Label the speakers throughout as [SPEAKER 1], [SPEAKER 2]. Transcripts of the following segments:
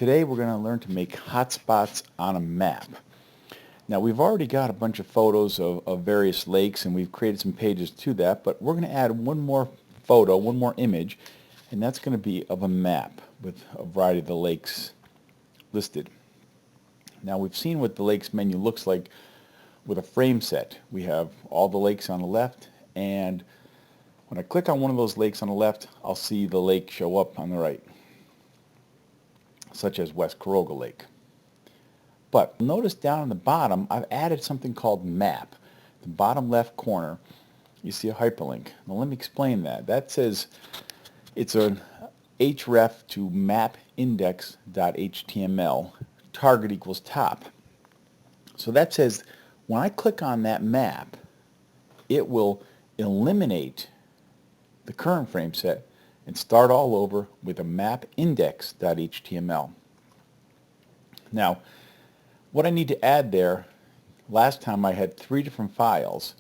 [SPEAKER 1] Today we're going to learn to make hotspots on a map. Now we've already got a bunch of photos of various lakes and we've created some pages to that, but we're going to add one more photo, one more image, and that's going to be of a map with a variety of the lakes listed. Now we've seen what the lakes menu looks like with a frame set. We have all the lakes on the left, and when I click on one of those lakes on the left, I'll see the lake show up on the right, such as West Caroga Lake. But notice down on the bottom, I've added something called map. The bottom left corner, you see a hyperlink. Now let me explain that. That says it's an href to mapindex.html, target equals top. So that says when I click on that map, it will eliminate the current frame set and start all over with a mapindex.html. Now, what I need to add there, last time I had 3 different files,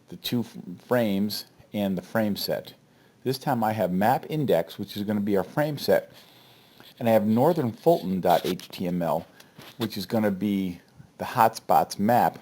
[SPEAKER 1] the 2 frames and the frame set. This time I have mapindex, which is going to be our frame set, and I have northernfulton.html, which is going to be the hotspots map.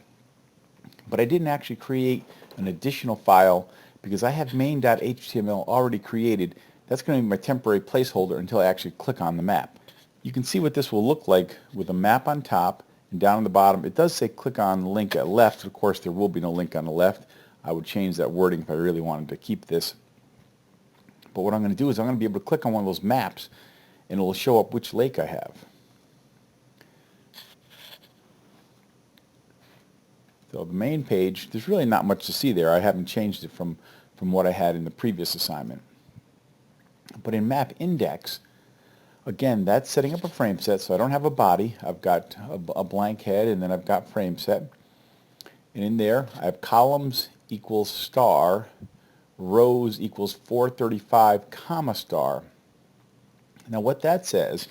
[SPEAKER 1] But I didn't actually create an additional file because I have main.html already created. That's going to be my temporary placeholder until I actually click on the map. You can see what this will look like with a map on top, and down on the bottom it does say click on the link at left. Of course there will be no link on the left. I would change that wording if I really wanted to keep this. But what I'm going to do is I'm going to be able to click on one of those maps and it will show up which lake I have. So the main page, there's really not much to see there. I haven't changed it from what I had in the previous assignment. But in map index, again, that's setting up a frame set, so I don't have a body. I've got a blank head, and then I've got frame set. And in there, I have columns equals star, rows equals 435, comma star. Now what that says,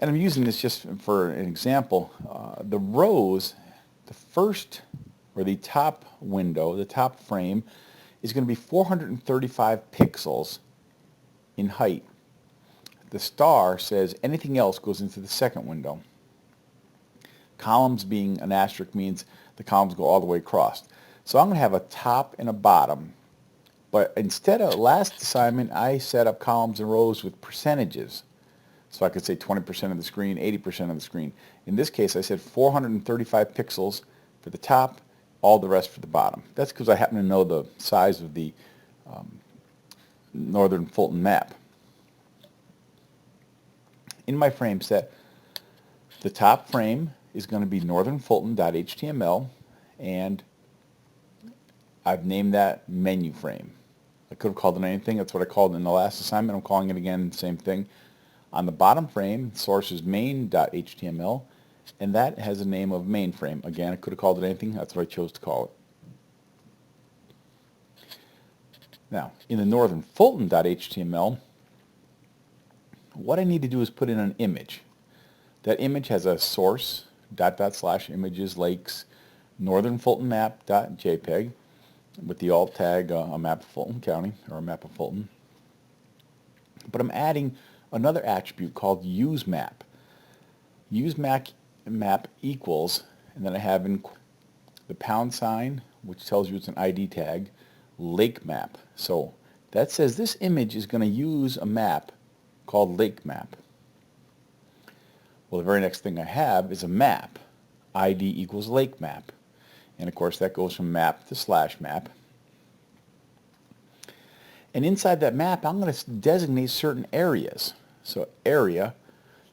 [SPEAKER 1] and I'm using this just for an example, the rows, the first, or the top window, the top frame, is going to be 435 pixels in height. The star says anything else goes into the second window. Columns being an asterisk means the columns go all the way across. So I'm going to have a top and a bottom. But instead of last assignment, I set up columns and rows with percentages. So I could say 20% of the screen, 80% of the screen. In this case, I said 435 pixels for the top, all the rest for the bottom. That's because I happen to know the size of the Northern Fulton map. In my frame set, the top frame is going to be northernfulton.html, and I've named that menu frame. I could have called it anything. That's what I called it in the last assignment. I'm calling it again, same thing. On the bottom frame, source is main.html, and that has a name of mainframe. Again, I could have called it anything. That's what I chose to call it. Now, in the northernfulton.html, what I need to do is put in an image. That image has a source, / images, lakes, northernfultonmap.jpg, with the alt tag a map of Fulton County, or a map of Fulton. But I'm adding another attribute called useMap. UseMap equals, and then I have in the £, which tells you it's an ID tag, lake map. So that says this image is going to use a map called lake map. Well, the very next thing I have is a map, ID equals lake map. And of course that goes from map to /map. And inside that map I'm going to designate certain areas. So area,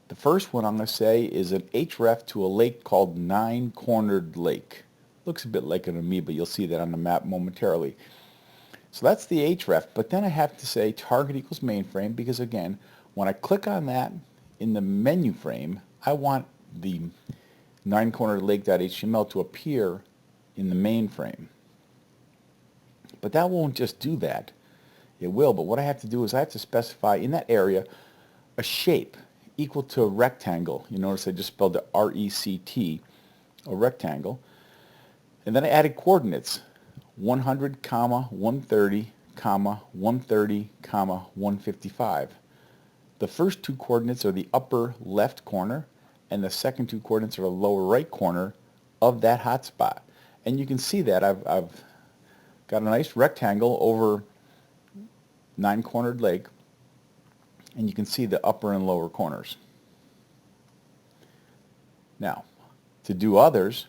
[SPEAKER 1] the first one I'm going to say is an href to a lake called Nine-Cornered Lake. Looks a bit like an amoeba. You'll see that on the map momentarily. So that's the href, but then I have to say target equals mainframe because again, when I click on that in the menu frame, I want the nine-cornered lake.html to appear in the main frame. But that won't just do that. It will, but what I have to do is I have to specify in that area a shape equal to a rectangle. You notice I just spelled it R-E-C-T, a rectangle. And then I added coordinates, 100, 130, 130, 155. The first two coordinates are the upper left corner, and the second two coordinates are the lower right corner of that hotspot. And you can see that I've got a nice rectangle over 9-cornered lake, and you can see the upper and lower corners. Now, to do others,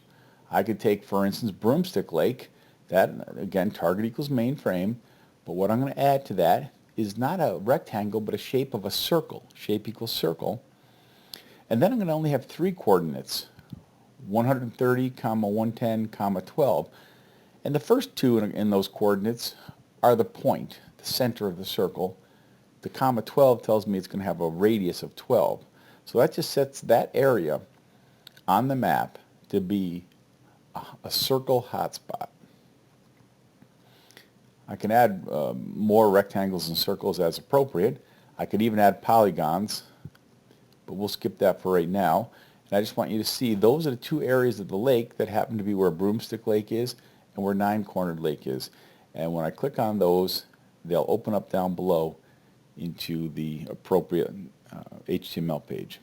[SPEAKER 1] I could take, for instance, Broomstick Lake. That, again, target equals main frame. But what I'm going to add to that is not a rectangle, but a shape of a circle. Shape equals circle. And then I'm going to only have 3 coordinates, 130, 110, 12. And the first two in those coordinates are the point, the center of the circle. The comma 12 tells me it's going to have a radius of 12. So that just sets that area on the map to be a circle hotspot. I can add more rectangles and circles as appropriate. I could even add polygons, but we'll skip that for right now. And I just want you to see those are the 2 areas of the lake that happen to be where Broomstick Lake is and where 9-cornered lake is. And when I click on those, they'll open up down below into the appropriate HTML page.